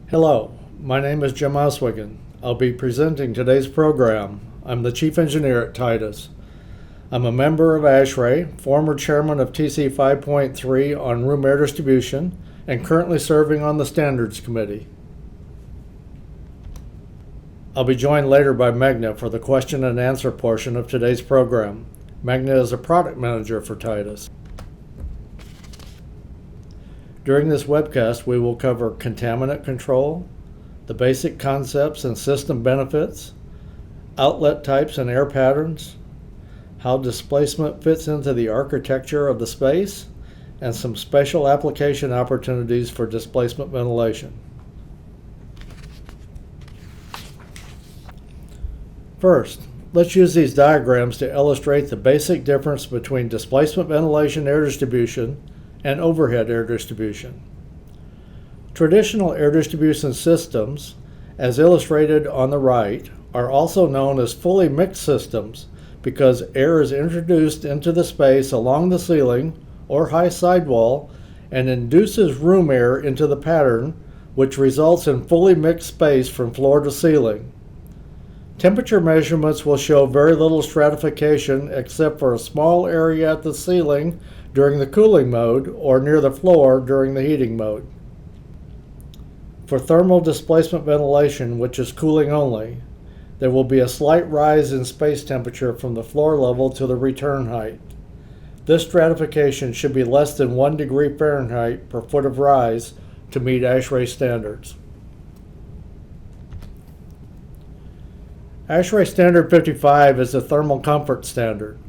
Hello, my name is Jim Oswegen. I'll be presenting today's program. I'm the Chief Engineer at Titus. I'm a member of ASHRAE, former chairman of TC 5.3 on room air distribution, and currently serving on the Standards Committee. I'll be joined later by Meghna for the question and answer portion of today's program. Meghna is a product manager for Titus. During this webcast, we will cover contaminant control, the basic concepts and system benefits, outlet types and air patterns, how displacement fits into the architecture of the space, and some special application opportunities for displacement ventilation. First, let's use these diagrams to illustrate the basic difference between displacement ventilation air distribution and overhead air distribution. Traditional air distribution systems, as illustrated on the right, are also known as fully mixed systems because air is introduced into the space along the ceiling or high sidewall and induces room air into the pattern, which results in fully mixed space from floor to ceiling. Temperature measurements will show very little stratification except for a small area at the ceiling during the cooling mode or near the floor during the heating mode. For thermal displacement ventilation, which is cooling only, there will be a slight rise in space temperature from the floor level to the return height. This stratification should be less than 1 degree Fahrenheit per foot of rise to meet ASHRAE standards. ASHRAE Standard 55 is a thermal comfort standard.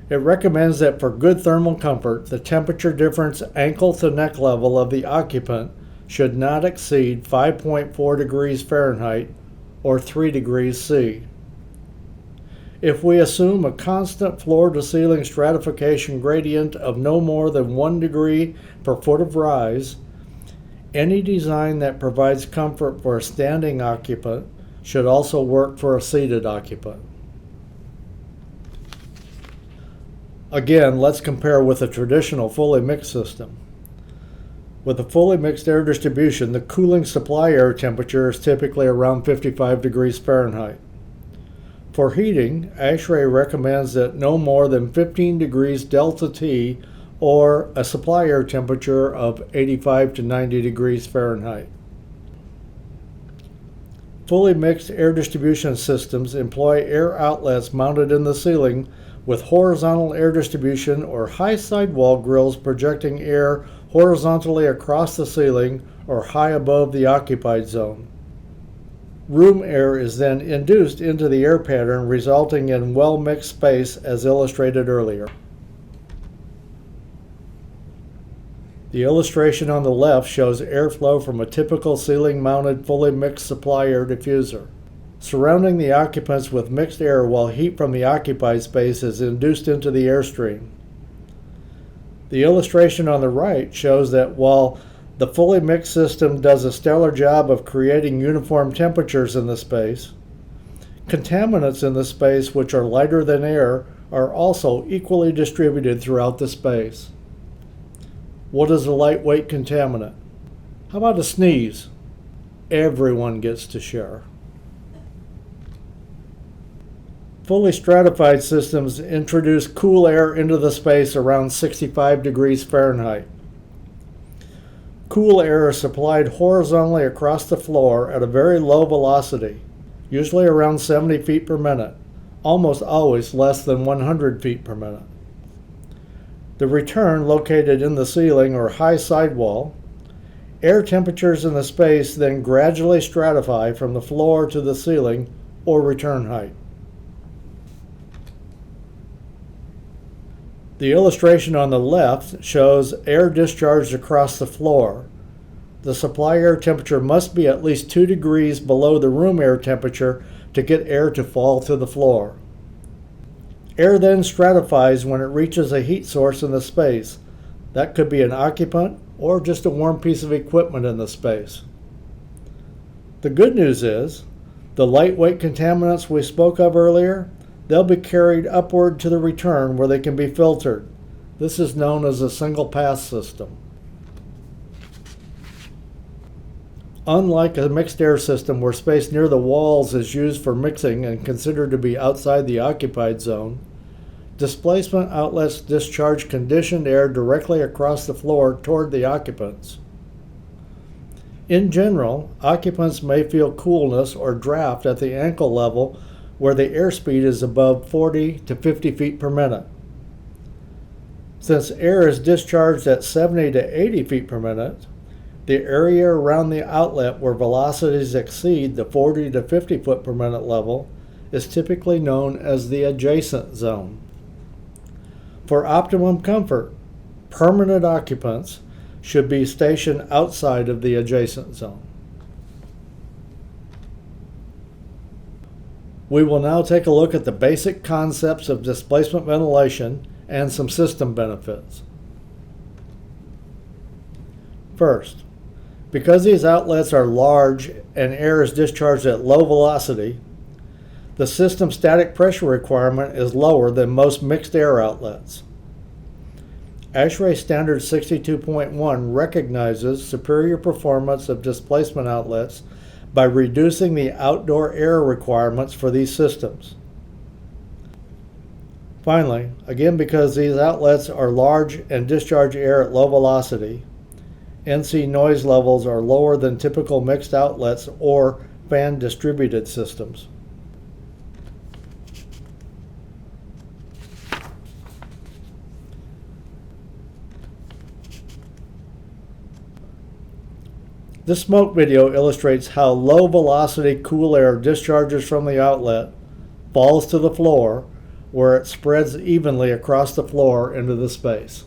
It recommends that for good thermal comfort, the temperature difference ankle to neck level of the occupant should not exceed 5.4 degrees Fahrenheit or 3 degrees C. If we assume a constant floor-to-ceiling stratification gradient of no more than 1 degree per foot of rise, any design that provides comfort for a standing occupant should also work for a seated occupant. Again, let's compare with a traditional fully mixed system. With a fully mixed air distribution, the cooling supply air temperature is typically around 55 degrees Fahrenheit. For heating, ASHRAE recommends that no more than 15 degrees delta T or a supply air temperature of 85 to 90 degrees Fahrenheit. Fully mixed air distribution systems employ air outlets mounted in the ceiling with horizontal air distribution or high sidewall grills projecting air horizontally across the ceiling or high above the occupied zone. Room air is then induced into the air pattern, resulting in well-mixed space as illustrated earlier. The illustration on the left shows airflow from a typical ceiling-mounted fully mixed supply air diffuser, surrounding the occupants with mixed air while heat from the occupied space is induced into the airstream. The illustration on the right shows that while the fully mixed system does a stellar job of creating uniform temperatures in the space, contaminants in the space which are lighter than air are also equally distributed throughout the space. What is a lightweight contaminant? How about a sneeze? Everyone gets to share. Fully stratified systems introduce cool air into the space around 65 degrees Fahrenheit. Cool air is supplied horizontally across the floor at a very low velocity, usually around 70 feet per minute, almost always less than 100 feet per minute. The return located in the ceiling or high sidewall. Air temperatures in the space then gradually stratify from the floor to the ceiling or return height. The illustration on the left shows air discharged across the floor. The supply air temperature must be at least 2 degrees below the room air temperature to get air to fall to the floor. Air then stratifies when it reaches a heat source in the space. That could be an occupant or just a warm piece of equipment in the space. The good news is, the lightweight contaminants we spoke of earlier, they'll be carried upward to the return where they can be filtered. This is known as a single pass system. Unlike a mixed air system where space near the walls is used for mixing and considered to be outside the occupied zone, displacement outlets discharge conditioned air directly across the floor toward the occupants. In general, occupants may feel coolness or draft at the ankle level where the airspeed is above 40 to 50 feet per minute. Since air is discharged at 70 to 80 feet per minute, the area around the outlet where velocities exceed the 40 to 50 foot per minute level is typically known as the adjacent zone. For optimum comfort, permanent occupants should be stationed outside of the adjacent zone. We will now take a look at the basic concepts of displacement ventilation and some system benefits. First, because these outlets are large and air is discharged at low velocity, the system static pressure requirement is lower than most mixed air outlets. ASHRAE Standard 62.1 recognizes superior performance of displacement outlets by reducing the outdoor air requirements for these systems. Finally, again because these outlets are large and discharge air at low velocity, NC noise levels are lower than typical mixed outlets or fan distributed systems. This smoke video illustrates how low velocity cool air discharges from the outlet, falls to the floor, where it spreads evenly across the floor into the space.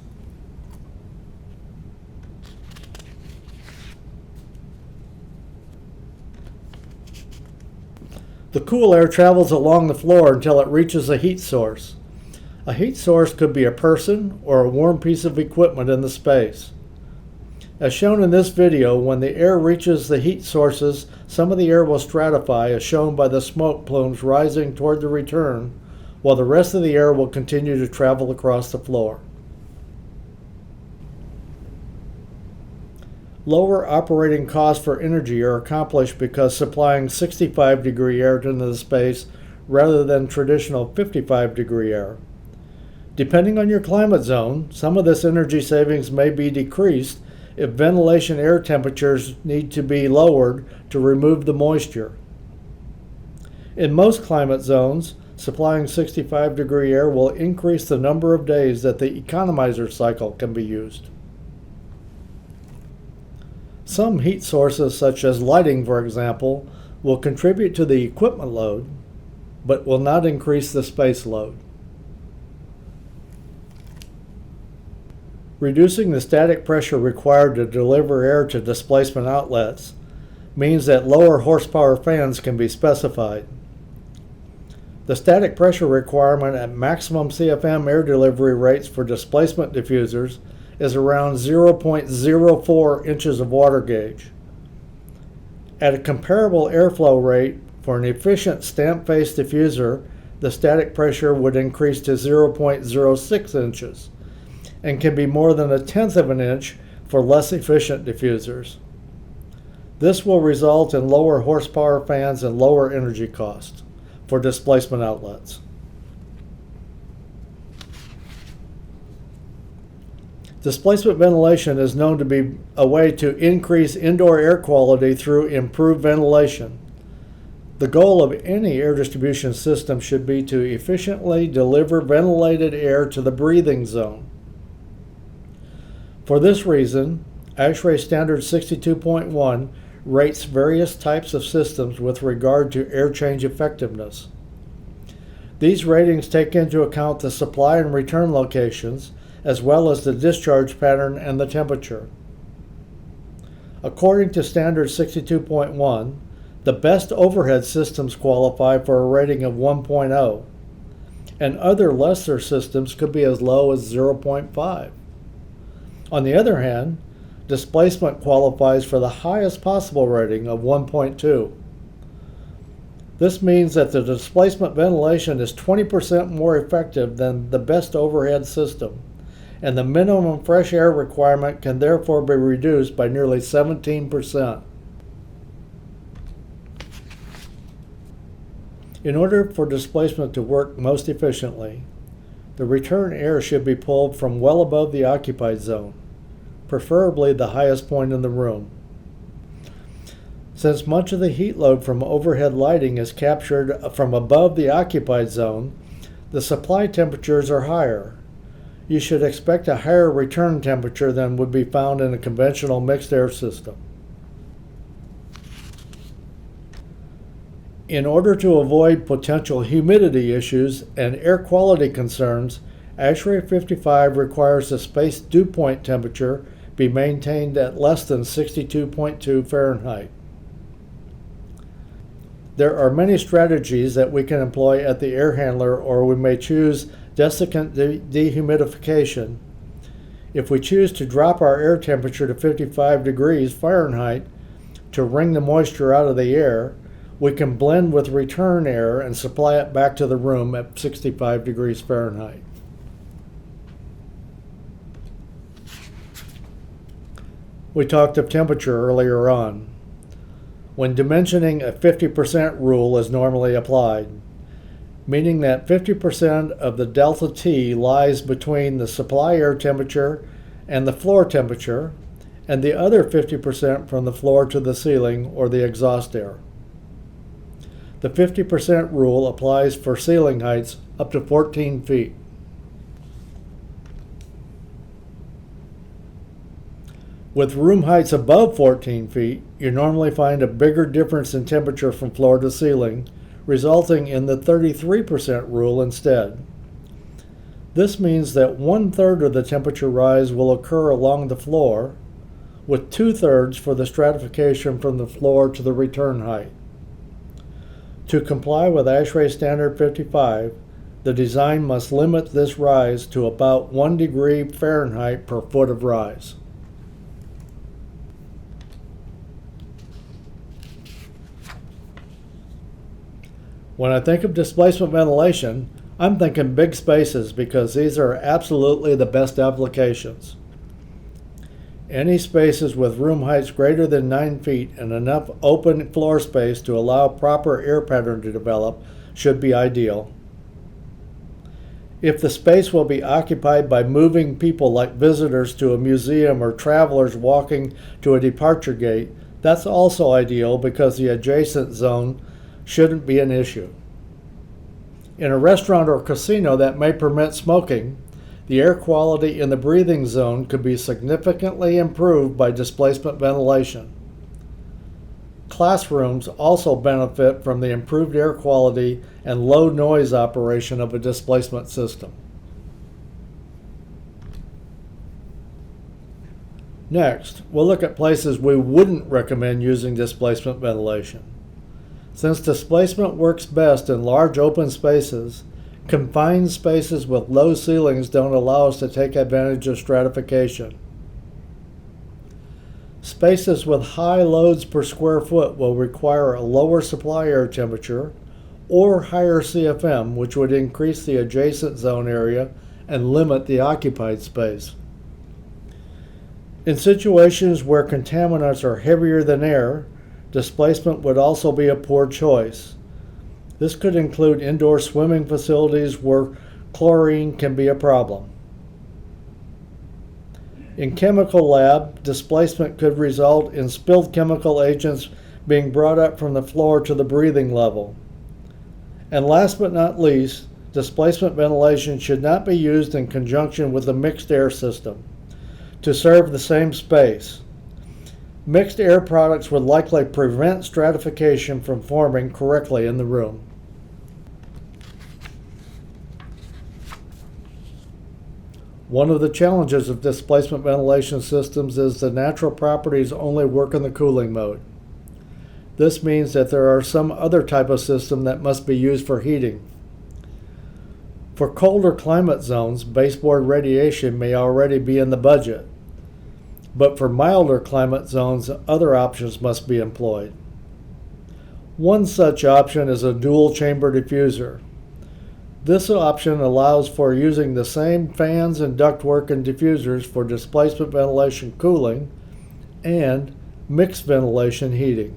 The cool air travels along the floor until it reaches a heat source. A heat source could be a person or a warm piece of equipment in the space. As shown in this video, when the air reaches the heat sources, some of the air will stratify, as shown by the smoke plumes rising toward the return, while the rest of the air will continue to travel across the floor. Lower operating costs for energy are accomplished because supplying 65-degree air into the space rather than traditional 55-degree air. Depending on your climate zone, some of this energy savings may be decreased if ventilation air temperatures need to be lowered to remove the moisture. In most climate zones, supplying 65-degree air will increase the number of days that the economizer cycle can be used. Some heat sources, such as lighting for example, will contribute to the equipment load, but will not increase the space load. Reducing the static pressure required to deliver air to displacement outlets means that lower horsepower fans can be specified. The static pressure requirement at maximum CFM air delivery rates for displacement diffusers is around 0.04 inches of water gauge. At a comparable airflow rate for an efficient stamp face diffuser, the static pressure would increase to 0.06 inches and can be more than 1/10 of an inch for less efficient diffusers. This will result in lower horsepower fans and lower energy costs for displacement outlets. Displacement ventilation is known to be a way to increase indoor air quality through improved ventilation. The goal of any air distribution system should be to efficiently deliver ventilated air to the breathing zone. For this reason, ASHRAE Standard 62.1 rates various types of systems with regard to air change effectiveness. These ratings take into account the supply and return locations, as well as the discharge pattern and the temperature. According to Standard 62.1, the best overhead systems qualify for a rating of 1.0, and other lesser systems could be as low as 0.5. On the other hand, displacement qualifies for the highest possible rating of 1.2. This means that the displacement ventilation is 20% more effective than the best overhead system, and the minimum fresh air requirement can therefore be reduced by nearly 17%. In order for displacement to work most efficiently, the return air should be pulled from well above the occupied zone, preferably the highest point in the room. Since much of the heat load from overhead lighting is captured from above the occupied zone, the supply temperatures are higher. You should expect a higher return temperature than would be found in a conventional mixed air system. In order to avoid potential humidity issues and air quality concerns, ASHRAE 55 requires the space dew point temperature be maintained at less than 62.2 Fahrenheit. There are many strategies that we can employ at the air handler, or we may choose desiccant dehumidification. If we choose to drop our air temperature to 55 degrees Fahrenheit to wring the moisture out of the air, we can blend with return air and supply it back to the room at 65 degrees Fahrenheit. We talked of temperature earlier on. When dimensioning, a 50% rule is normally applied, meaning that 50% of the delta T lies between the supply air temperature and the floor temperature, and the other 50% from the floor to the ceiling or the exhaust air. The 50% rule applies for ceiling heights up to 14 feet. With room heights above 14 feet, you normally find a bigger difference in temperature from floor to ceiling, resulting in the 33% rule instead. This means that 1/3 of the temperature rise will occur along the floor, with 2/3 for the stratification from the floor to the return height. To comply with ASHRAE Standard 55, the design must limit this rise to about 1 degree Fahrenheit per foot of rise. When I think of displacement ventilation, I'm thinking big spaces because these are absolutely the best applications. Any spaces with room heights greater than 9 feet and enough open floor space to allow proper air pattern to develop should be ideal. If the space will be occupied by moving people like visitors to a museum or travelers walking to a departure gate, that's also ideal because the adjacent zone shouldn't be an issue. In a restaurant or casino that may permit smoking, the air quality in the breathing zone could be significantly improved by displacement ventilation. Classrooms also benefit from the improved air quality and low noise operation of a displacement system. Next, we'll look at places we wouldn't recommend using displacement ventilation. Since displacement works best in large open spaces, confined spaces with low ceilings don't allow us to take advantage of stratification. Spaces with high loads per square foot will require a lower supply air temperature or higher CFM, which would increase the adjacent zone area and limit the occupied space. In situations where contaminants are heavier than air, displacement would also be a poor choice. This could include indoor swimming facilities where chlorine can be a problem. In chemical lab, displacement could result in spilled chemical agents being brought up from the floor to the breathing level. And last but not least, displacement ventilation should not be used in conjunction with a mixed air system to serve the same space. Mixed air products would likely prevent stratification from forming correctly in the room. One of the challenges of displacement ventilation systems is the natural properties only work in the cooling mode. This means that there are some other type of system that must be used for heating. For colder climate zones, baseboard radiation may already be in the budget. But for milder climate zones, other options must be employed. One such option is a dual chamber diffuser. This option allows for using the same fans and ductwork and diffusers for displacement ventilation cooling and mixed ventilation heating.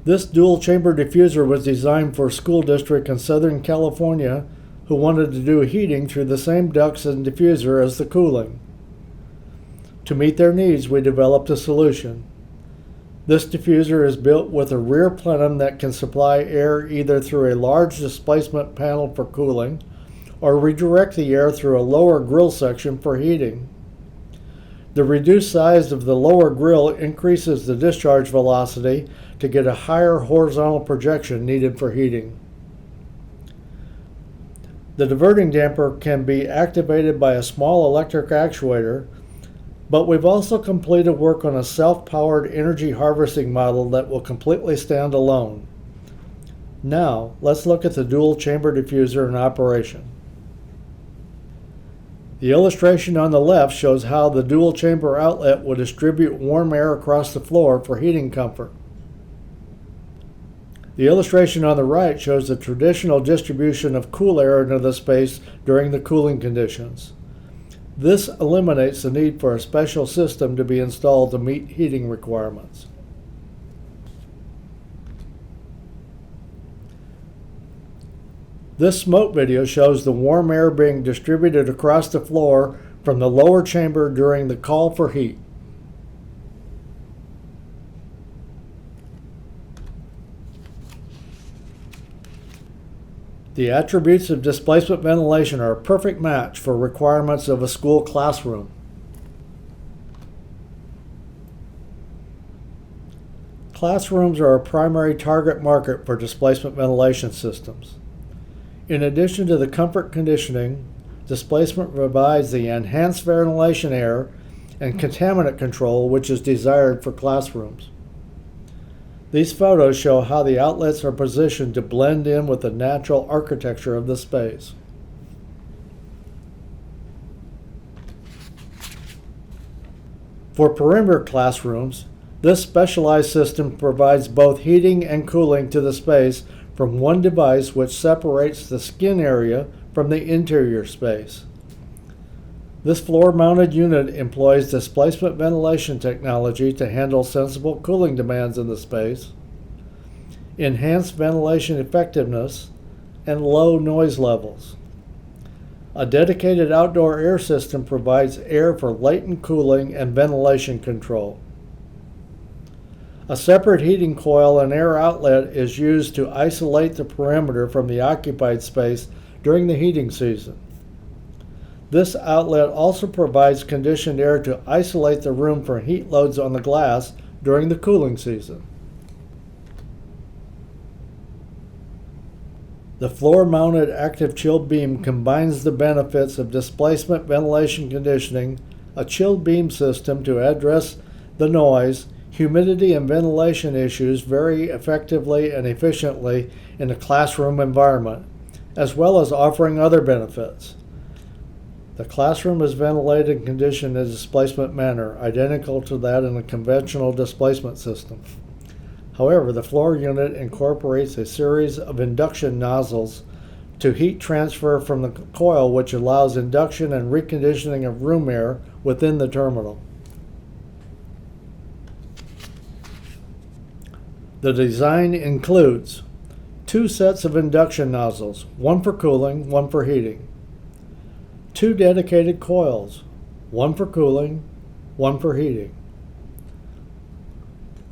This dual-chamber diffuser was designed for a school district in Southern California who wanted to do heating through the same ducts and diffuser as the cooling. To meet their needs, we developed a solution. This diffuser is built with a rear plenum that can supply air either through a large displacement panel for cooling or redirect the air through a lower grill section for heating. The reduced size of the lower grill increases the discharge velocity to get a higher horizontal projection needed for heating. The diverting damper can be activated by a small electric actuator, but we've also completed work on a self-powered energy harvesting model that will completely stand alone. Now, let's look at the dual chamber diffuser in operation. The illustration on the left shows how the dual chamber outlet will distribute warm air across the floor for heating comfort. The illustration on the right shows the traditional distribution of cool air into the space during the cooling conditions. This eliminates the need for a special system to be installed to meet heating requirements. This smoke video shows the warm air being distributed across the floor from the lower chamber during the call for heat. The attributes of displacement ventilation are a perfect match for requirements of a school classroom. Classrooms are a primary target market for displacement ventilation systems. In addition to the comfort conditioning, displacement provides the enhanced ventilation air and contaminant control which is desired for classrooms. These photos show how the outlets are positioned to blend in with the natural architecture of the space. For perimeter classrooms, this specialized system provides both heating and cooling to the space from one device which separates the skin area from the interior space. This floor-mounted unit employs displacement ventilation technology to handle sensible cooling demands in the space, enhanced ventilation effectiveness, and low noise levels. A dedicated outdoor air system provides air for latent cooling and ventilation control. A separate heating coil and air outlet is used to isolate the perimeter from the occupied space during the heating season. This outlet also provides conditioned air to isolate the room from heat loads on the glass during the cooling season. The floor-mounted active chill beam combines the benefits of displacement ventilation conditioning, a chilled beam system to address the noise, humidity, and ventilation issues very effectively and efficiently in a classroom environment, as well as offering other benefits. The classroom is ventilated and conditioned in a displacement manner, identical to that in a conventional displacement system. However, the floor unit incorporates a series of induction nozzles to heat transfer from the coil, which allows induction and reconditioning of room air within the terminal. The design includes 2 sets of induction nozzles, one for cooling, one for heating. 2 dedicated coils, one for cooling, one for heating.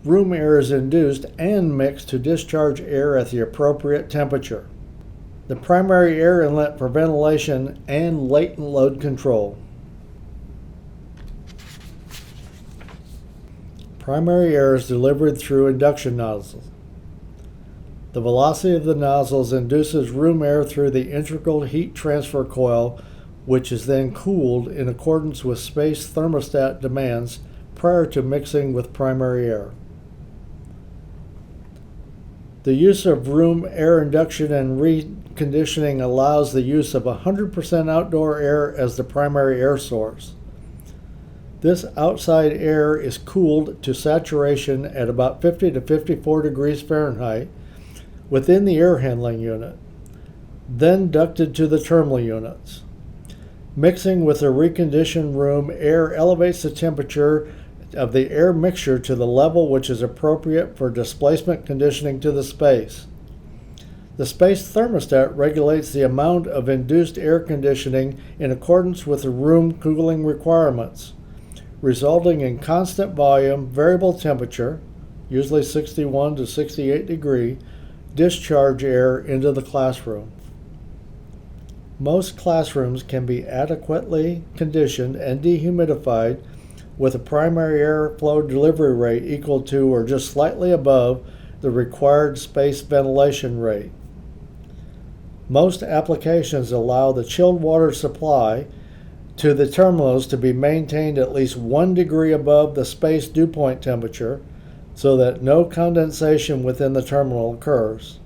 Room air is induced and mixed to discharge air at the appropriate temperature. The primary air inlet for ventilation and latent load control. Primary air is delivered through induction nozzles. The velocity of the nozzles induces room air through the integral heat transfer coil, which is then cooled in accordance with space thermostat demands prior to mixing with primary air. The use of room air induction and reconditioning allows the use of 100% outdoor air as the primary air source. This outside air is cooled to saturation at about 50 to 54 degrees Fahrenheit within the air handling unit, then ducted to the terminal units. Mixing with the reconditioned room air elevates the temperature of the air mixture to the level which is appropriate for displacement conditioning to the space. The space thermostat regulates the amount of induced air conditioning in accordance with the room cooling requirements, resulting in constant volume, variable temperature, usually 61 to 68 degree, discharge air into the classroom. Most classrooms can be adequately conditioned and dehumidified with a primary airflow delivery rate equal to or just slightly above the required space ventilation rate. Most applications allow the chilled water supply to the terminals to be maintained at least 1 degree above the space dew point temperature so that no condensation within the terminal occurs.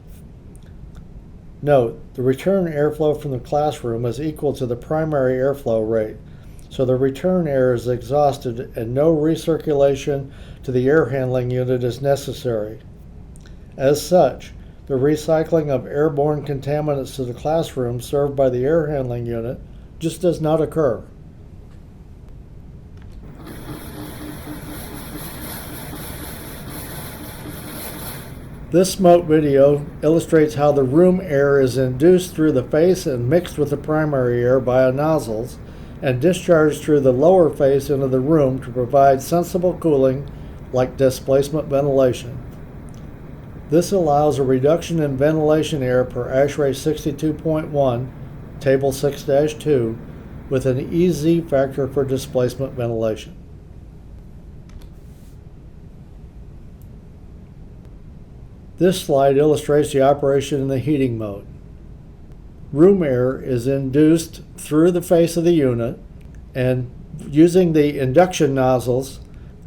Note, the return airflow from the classroom is equal to the primary airflow rate, so the return air is exhausted and no recirculation to the air handling unit is necessary. As such, the recycling of airborne contaminants to the classroom served by the air handling unit just does not occur. This smoke video illustrates how the room air is induced through the face and mixed with the primary air via nozzles and discharged through the lower face into the room to provide sensible cooling like displacement ventilation. This allows a reduction in ventilation air per ASHRAE 62.1, Table 6-2, with an EZ factor for displacement ventilation. This slide illustrates the operation in the heating mode. Room air is induced through the face of the unit, and using the induction nozzles,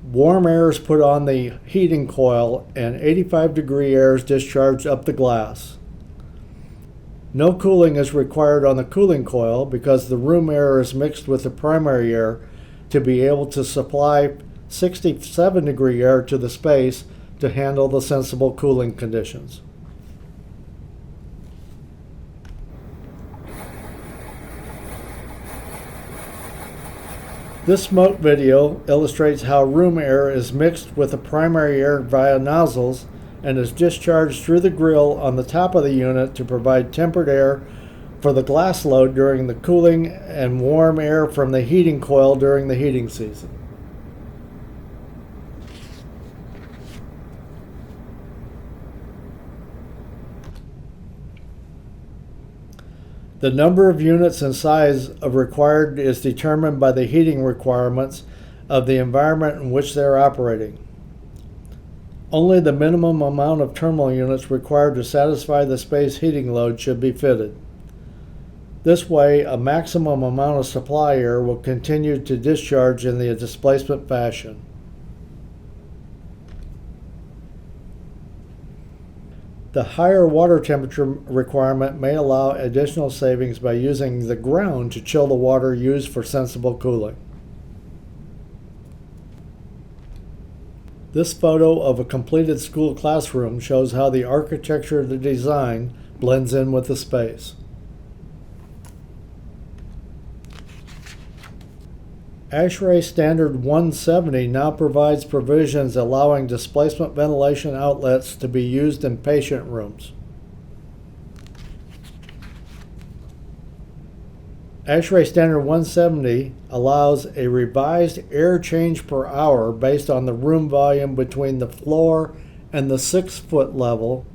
warm air is put on the heating coil and 85-degree air is discharged up the glass. No cooling is required on the cooling coil because the room air is mixed with the primary air to be able to supply 67-degree air to the space to handle the sensible cooling conditions. This smoke video illustrates how room air is mixed with the primary air via nozzles and is discharged through the grill on the top of the unit to provide tempered air for the glass load during the cooling and warm air from the heating coil during the heating season. The number of units and size of required is determined by the heating requirements of the environment in which they are operating. Only the minimum amount of terminal units required to satisfy the space heating load should be fitted. This way, a maximum amount of supply air will continue to discharge in the displacement fashion. The higher water temperature requirement may allow additional savings by using the ground to chill the water used for sensible cooling. This photo of a completed school classroom shows how the architecture of the design blends in with the space. ASHRAE Standard 170 now provides provisions allowing displacement ventilation outlets to be used in patient rooms. ASHRAE Standard 170 allows a revised air change per hour based on the room volume between the floor and the 6-foot level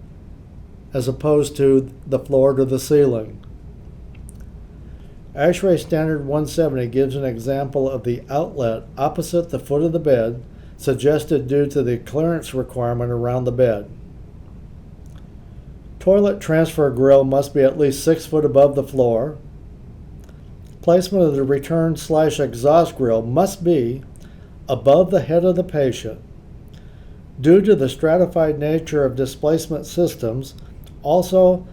as opposed to the floor to the ceiling. ASHRAE Standard 170 gives an example of the outlet opposite the foot of the bed, suggested due to the clearance requirement around the bed. Toilet transfer grill must be at least 6 foot above the floor. Placement of the return/exhaust grill must be above the head of the patient. Due to the stratified nature of displacement systems, also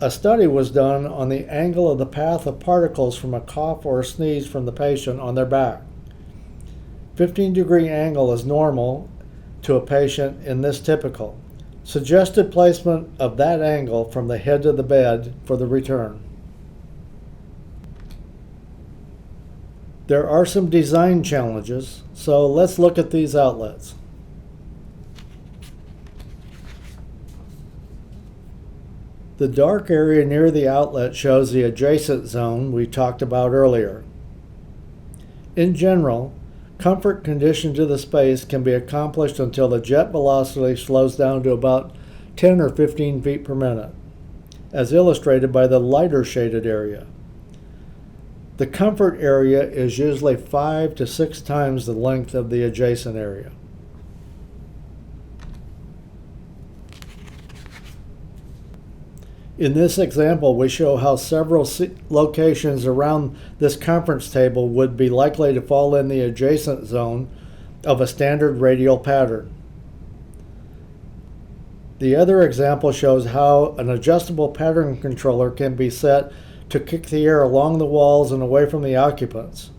a study was done on the angle of the path of particles from a cough or a sneeze from the patient on their back. 15-degree angle is normal to a patient in this typical. Suggested placement of that angle from the head to the bed for the return. There are some design challenges, so let's look at these outlets. The dark area near the outlet shows the adjacent zone we talked about earlier. In general, comfort condition to the space can be accomplished until the jet velocity slows down to about 10 or 15 feet per minute, as illustrated by the lighter shaded area. The comfort area is usually 5 to 6 times the length of the adjacent area. In this example, we show how several locations around this conference table would be likely to fall in the adjacent zone of a standard radial pattern. The other example shows how an adjustable pattern controller can be set to kick the air along the walls and away from the occupants.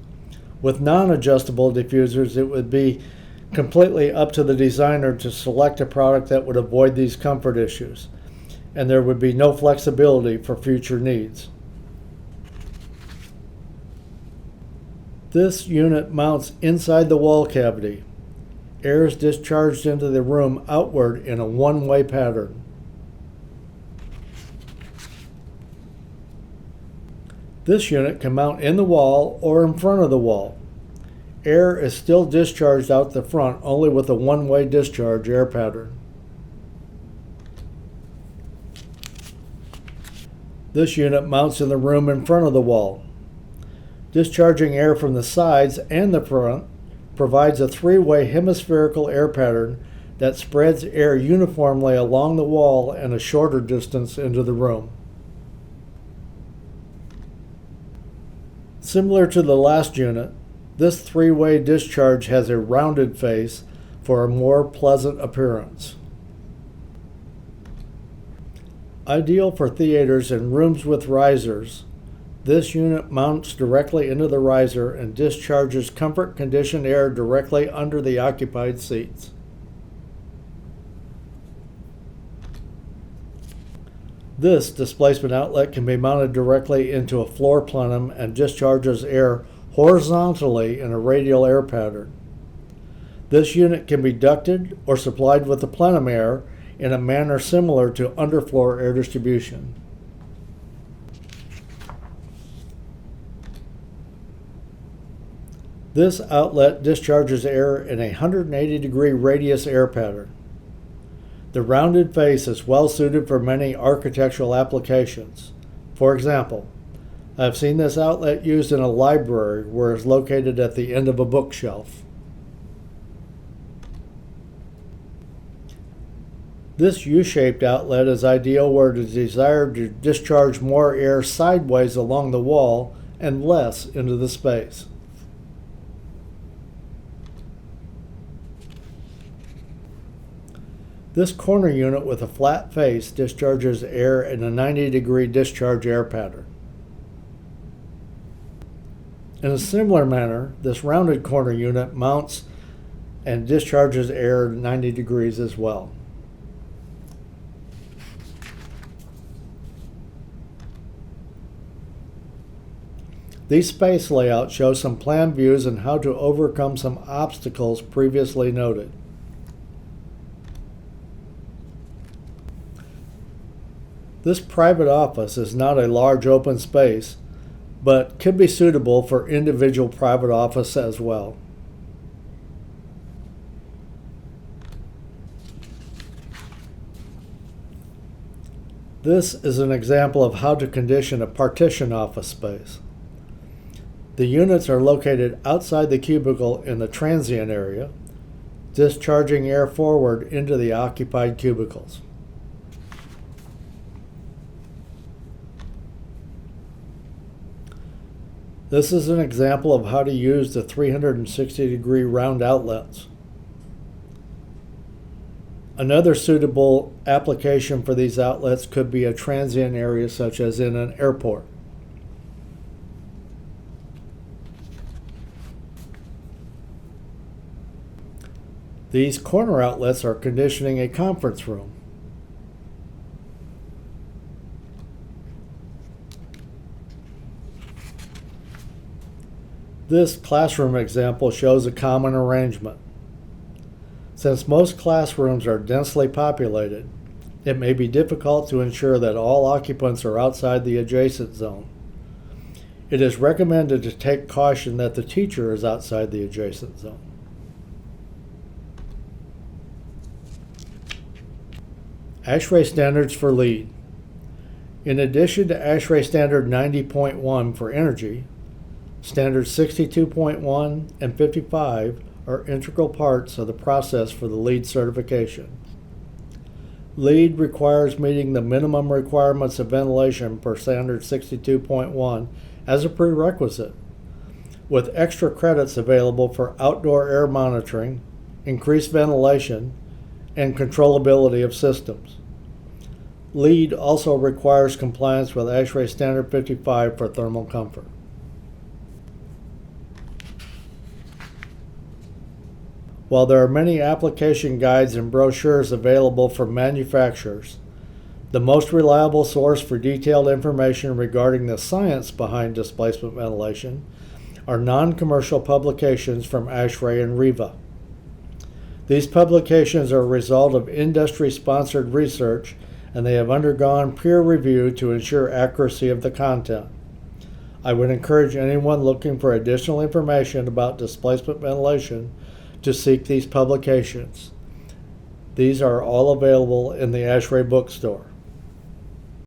With non-adjustable diffusers, it would be completely up to the designer to select a product that would avoid these comfort issues, and there would be no flexibility for future needs. This unit mounts inside the wall cavity. Air is discharged into the room outward in a one-way pattern. This unit can mount in the wall or in front of the wall. Air is still discharged out the front, only with a one-way discharge air pattern. This unit mounts in the room in front of the wall. Discharging air from the sides and the front provides a three-way hemispherical air pattern that spreads air uniformly along the wall and a shorter distance into the room. Similar to the last unit, this three-way discharge has a rounded face for a more pleasant appearance. Ideal for theaters and rooms with risers, this unit mounts directly into the riser and discharges comfort-conditioned air directly under the occupied seats. This displacement outlet can be mounted directly into a floor plenum and discharges air horizontally in a radial air pattern. This unit can be ducted or supplied with the plenum air in a manner similar to underfloor air distribution. This outlet discharges air in a 180-degree radius air pattern. The rounded face is well suited for many architectural applications. For example, I have seen this outlet used in a library where it is located at the end of a bookshelf. This U-shaped outlet is ideal where it is desired to discharge more air sideways along the wall and less into the space. This corner unit with a flat face discharges air in a 90-degree discharge air pattern. In a similar manner, this rounded corner unit mounts and discharges air 90 degrees as well. These space layouts show some plan views and how to overcome some obstacles previously noted. This private office is not a large open space, but could be suitable for individual private office as well. This is an example of how to condition a partition office space. The units are located outside the cubicle in the transient area, discharging air forward into the occupied cubicles. This is an example of how to use the 360-degree round outlets. Another suitable application for these outlets could be a transient area such as in an airport. These corner outlets are conditioning a conference room. This classroom example shows a common arrangement. Since most classrooms are densely populated, it may be difficult to ensure that all occupants are outside the adjacent zone. It is recommended to take caution that the teacher is outside the adjacent zone. ASHRAE standards for LEED. In addition to ASHRAE Standard 90.1 for energy, Standards 62.1 and 55 are integral parts of the process for the LEED certification. LEED requires meeting the minimum requirements of ventilation per Standard 62.1 as a prerequisite, with extra credits available for outdoor air monitoring, increased ventilation, and controllability of systems. LEED also requires compliance with ASHRAE Standard 55 for thermal comfort. While there are many application guides and brochures available from manufacturers, the most reliable source for detailed information regarding the science behind displacement ventilation are non-commercial publications from ASHRAE and REVA. These publications are a result of industry-sponsored research, and they have undergone peer review to ensure accuracy of the content. I would encourage anyone looking for additional information about displacement ventilation to seek these publications. These are all available in the ASHRAE bookstore.